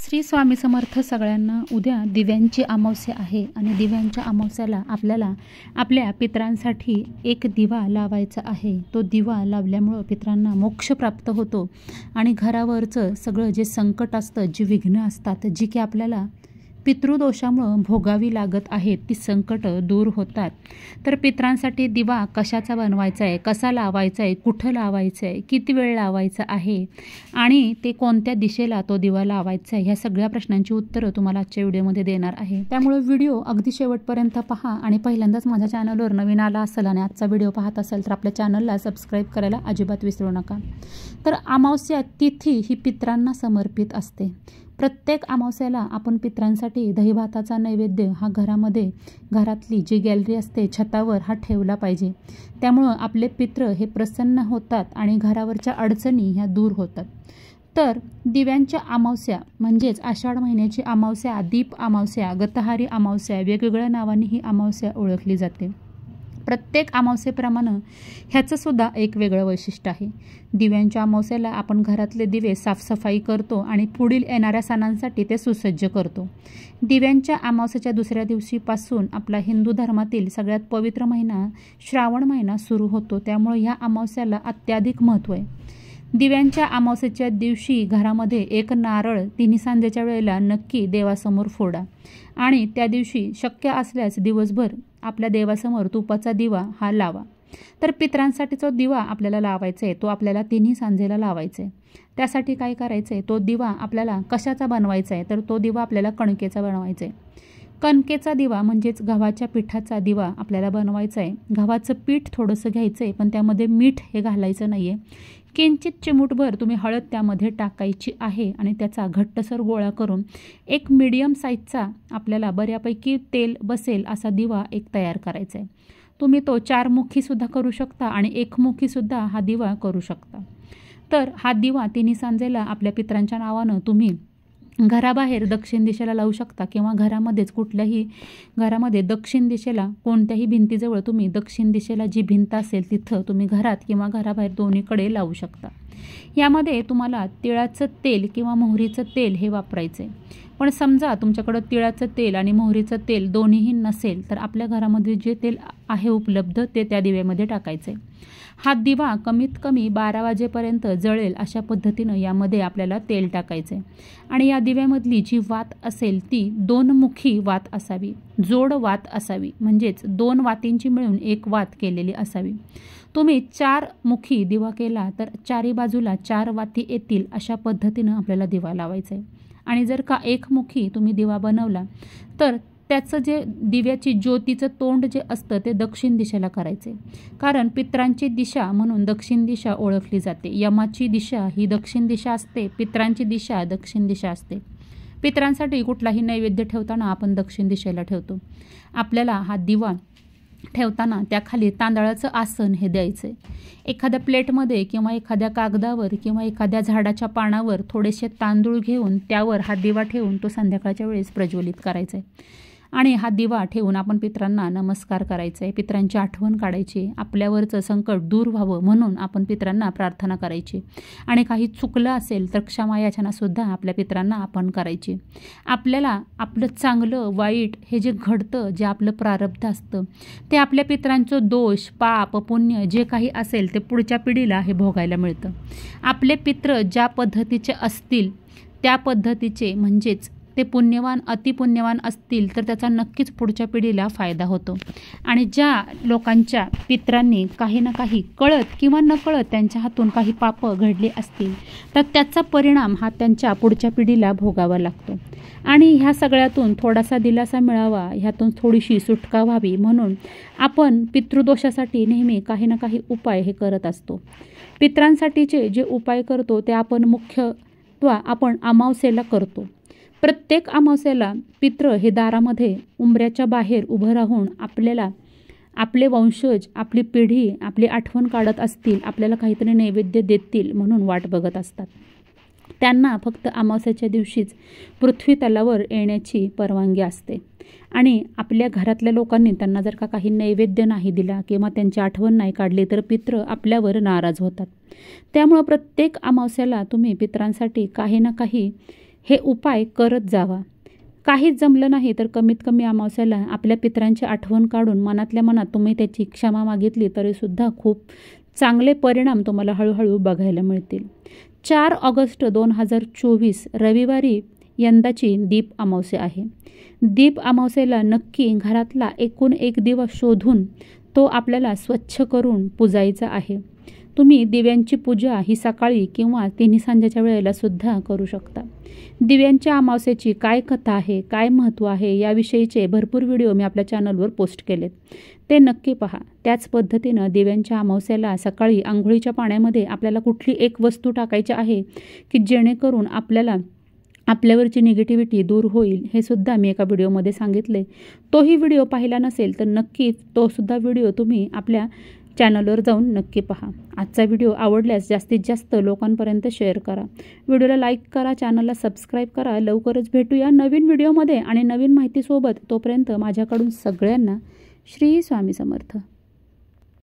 श्री स्वामी समर्थ सगळ्यांना। उद्या दिव्यांची अमावस्या आहे आणि दिव्यांच्या अमावस्याला आपल्याला आपल्या पितरांसाठी एक दिवा लावायचा आहे। तो दिवा लावल्यामुळे पितरांना मोक्ष प्राप्त होतो आणि घरावरचं सगळं जे संकट असतं, जी विघ्न असतात, जी की आपल्याला पितृदोषामुळे भोगावी लागत आहेत, ती संकट दूर होतात। तर पितरांसाठी दिवा कशाचा बनवायचा आहे, कसा लावायचा आहे, कुठं लावायचा आहे, किती वेळ लावायचा आहे आणि ते कोणत्या दिशेला तो दिवा लावायचा आहे, ह्या सगळ्या प्रश्नांची उत्तरं तुम्हाला आजच्या व्हिडिओमध्ये देणार आहे। त्यामुळे व्हिडिओ अगदी शेवटपर्यंत पहा आणि पहिल्यांदाच माझ्या चॅनलवर नवीन आला असाल आणि आजचा व्हिडिओ पाहत असाल तर आपल्या चॅनलला सबस्क्राईब करायला अजिबात विसरू नका। तर अमावस्या तिथी ही पितरांना समर्पित असते। प्रत्येक अमावस्याला आपण पितरांसाठी दहीभाताचा नैवेद्य हा घरातली जी गॅलरी असते छतावर हा ठेवला पाहिजे। त्यामुळं आपले पित्र हे प्रसन्न होतात आणि घरावरच्या अडचणी ह्या दूर होतात। तर दिव्यांच्या अमावस्या म्हणजेच आषाढ महिन्याची अमावस्या, दीप अमावस्या, गतहारी अमावस्या, वेगवेगळ्या नावांनी ही अमावस्या ओळखली जाते। प्रत्येक अमावस्येप्रमाणे ह्याचं सुद्धा एक वेगळं वैशिष्ट्य आहे। दिव्यांच्या अमावस्याला आपण घरातले दिवे साफसफाई करतो आणि पुढील येणाऱ्या सणांसाठी ते सुसज्ज करतो। दिव्यांच्या अमावस्येच्या दुसऱ्या दिवशीपासून आपला हिंदू धर्मातील सगळ्यात पवित्र महिना श्रावण महिना सुरू होतो। त्यामुळे ह्या अमावस्याला अत्याधिक महत्त्व आहे। दिव्यांच्या अमावस्येच्या दिवशी घरामध्ये एक नारळ तिन्ही सांजेच्या वेळेला नक्की देवासमोर फोडा आणि त्या दिवशी शक्य असल्यास दिवसभर आपल्या देवासमोर तुपाचा दिवा हा लावा। तर पितरांसाठी जो दिवा आपल्याला लावायचा आहे तो आपल्याला तिन्ही सांजेला लावायचा आहे। त्यासाठी काय करायचं आहे, तो दिवा आपल्याला कशाचा बनवायचा आहे, तर तो दिवा आपल्याला कणकेचा बनवायचा आहे। कणकेचा दिवा म्हणजेच गव्हाच्या पिठाचा दिवा आपल्याला बनवायचा आहे। गव्हाचं पीठ थोडंसं घ्यायचं आहे, पण त्यामध्ये मीठ हे घालायचं नाही आहे। किंचित चिमूटभर तुम्ही हळद त्यामध्ये टाकायची आहे आणि त्याचा घट्टसर गोळा करून एक मीडियम साईजचा आपल्याला बऱ्यापैकी तेल बसेल असा दिवा एक तयार करायचा आहे। तुम्ही तो 4 मुखीसुद्धा करू शकता आणि 1 मुखीसुद्धा हा दिवा करू शकता। तर हा दिवा तिन्ही सांजेला आपल्या पितरांच्या नावानं तुम्ही घराबाहेर दक्षिण दिशेला लावू शकता किंवा घरामध्येच कुठल्याही घरामध्ये दक्षिण दिशेला कोणत्याही भिंतीजवळ तुम्ही दक्षिण दिशेला जी भिंत असेल तिथं तुम्ही घरात किंवा घराबाहेर दोन्हीकडे लावू शकता। यामध्ये तुम्हाला तिळाचं तेल किंवा मोहरीचं तेल हे वापरायचं आहे। पण समजा तुमच्याकडं तिळाचं तेल आणि मोहरीचं तेल दोन्हीही नसेल तर आपल्या घरामध्ये जे तेल आहे उपलब्ध ते त्या दिव्यामध्ये टाकायचं आहे। हा दिवा कमीत कमी 12 वाजेपर्यंत जळेल अशा पद्धतीनं यामध्ये आपल्याला तेल टाकायचं आहे आणि या दिव्यामधली जी वात असेल ती 2 मुखी वात असावी, जोड वात असावी, म्हणजेच 2 वातींची मिळून एक वात केलेली असावी। तुम्ही 4 मुखी दिवा केला तर 4ही बाजूला 4 वाती येतील अशा पद्धतीनं आपल्याला दिवा लावायचा आहे। आणि जर का 1 मुखी तुम्ही दिवा बनवला तर त्याचं जे दिव्याची ज्योतीचं तोंड जे असतं ते दक्षिण दिशेला करायचे, कारण पितरांची दिशा म्हणून दक्षिण दिशा ओळखली जाते। यमाची दिशा ही दक्षिण दिशा असते, पितरांची दिशा दक्षिण दिशा असते। पितरांसाठी कुठलाही नैवेद्य ठेवताना आपण दक्षिण दिशेला ठेवतो। आपल्याला हा दिवा ठेवताना त्याखाली तांदळाचं आसन हे द्यायचं आहे। एखाद्या प्लेटमध्ये किंवा एखाद्या कागदावर किंवा एखाद्या झाडाच्या पानावर थोडेसे तांदूळ घेऊन त्यावर हा दिवा ठेवून तो संध्याकाळच्या वेळेस प्रज्वलित करायचा आहे आणि हा दिवा ठेवून आपण पितरांना नमस्कार करायचा आहे, पितरांची आठवण काढायची, आपल्यावरचं संकट दूर व्हावं म्हणून आपण पितरांना प्रार्थना करायची आणि काही चुकलं असेल तर क्षमा याचनासुद्धा आपल्या पितरांना आपण करायची। आपल्याला आपलं चांगलं वाईट हे जे घडतं, जे आपलं प्रारब्ध असतं ते आपल्या पितरांचं दोष, पाप, पुण्य जे काही असेल ते पुढच्या पिढीला हे भोगायला मिळतं। आपले पित्र ज्या पद्धतीचे असतील त्या पद्धतीचे म्हणजेच ते पुण्यवान, अतिपुण्यवान असतील तर त्याचा नक्कीच पुढच्या पिढीला फायदा होतो आणि ज्या लोकांच्या पितरांनी काही ना काही कळत किंवा नकळत त्यांच्या हातून काही पापं घडली असतील तर त्याचा परिणाम हा त्यांच्या पुढच्या पिढीला भोगावा लागतो आणि ह्या सगळ्यातून थोडासा दिलासा मिळावा, ह्यातून थोडीशी सुटका व्हावी म्हणून आपण पितृदोषासाठी नेहमी काही ना काही उपाय हे करत असतो। पितरांसाठीचे जे उपाय करतो ते आपण मुख्यत्वे आपण अमावस्येला करतो। प्रत्येक अमावस्येला पित्र हे दारामध्ये उंबऱ्याच्या बाहेर उभं राहून आपल्याला आपले वंशज, आपली पिढी, आपली आठवण काढत असतील, आपल्याला काहीतरी नैवेद्य देतील म्हणून वाट बघत असतात। त्यांना फक्त अमावस्येच्या दिवशीच पृथ्वी तलावर येण्याची परवानगी असते आणि आपल्या घरातल्या लोकांनी त्यांना जर का काही नैवेद्य नाही दिला किंवा त्यांची आठवण नाही काढली तर पित्र आपल्यावर नाराज होतात। त्यामुळे प्रत्येक अमावस्येला तुम्ही पितरांसाठी काही ना काही हे उपाय करत जावा. काहीच जमलं नाही तर कमीत कमी अमावस्याला आपल्या पितरांची आठवण काढून मनातल्या मनात तुम्ही त्याची क्षमा मागितली तरीसुद्धा खूप चांगले परिणाम तुम्हाला हळूहळू बघायला मिळतील. 4 ऑगस्ट 2024 रविवारी यंदाची दीप अमावस्या आहे. दीप अमावस्येला नक्की घरातला एकूण एक दिवा शोधून तो आपल्याला स्वच्छ करून पुजायचा आहे. तुम्ही दिव्यांची पूजा ही सकाळी किंवा तिन्ही सांजेच्या वेळेला सुद्धा करू शकता. दिव्यांच्या अमावस्येची काय कथा आहे, काय महत्त्व आहे याविषयीचे भरपूर व्हिडिओ मी आपल्या चॅनलवर पोस्ट केलेत, ते नक्की पहा. त्याच पद्धतीनं दिव्यांच्या अमावस्येला सकाळी अंघोळीच्या पाण्यामध्ये आपल्याला कुठली एक वस्तू टाकायची आहे की जेणेकरून आपल्यावरची निगेटिव्हिटी दूर होईल, हे सुद्धा मी एका व्हिडिओमध्ये सांगितले. तोही व्हिडिओ पाहिला नसेल तर नक्की तो सुद्धा व्हिडिओ तुम्ही आपल्या चॅनलवर जाऊन नक्की पहा. आजचा व्हिडिओ आवडल्यास जास्तीत जास्त लोकांपर्यंत शेअर करा. व्हिडिओला लाईक करा, चॅनलला सबस्क्राईब करा. लवकरच भेटूया नवीन व्हिडिओमध्ये आणि नवीन माहितीसोबत. तोपर्यंत माझ्याकडून सगळ्यांना श्री स्वामी समर्थ.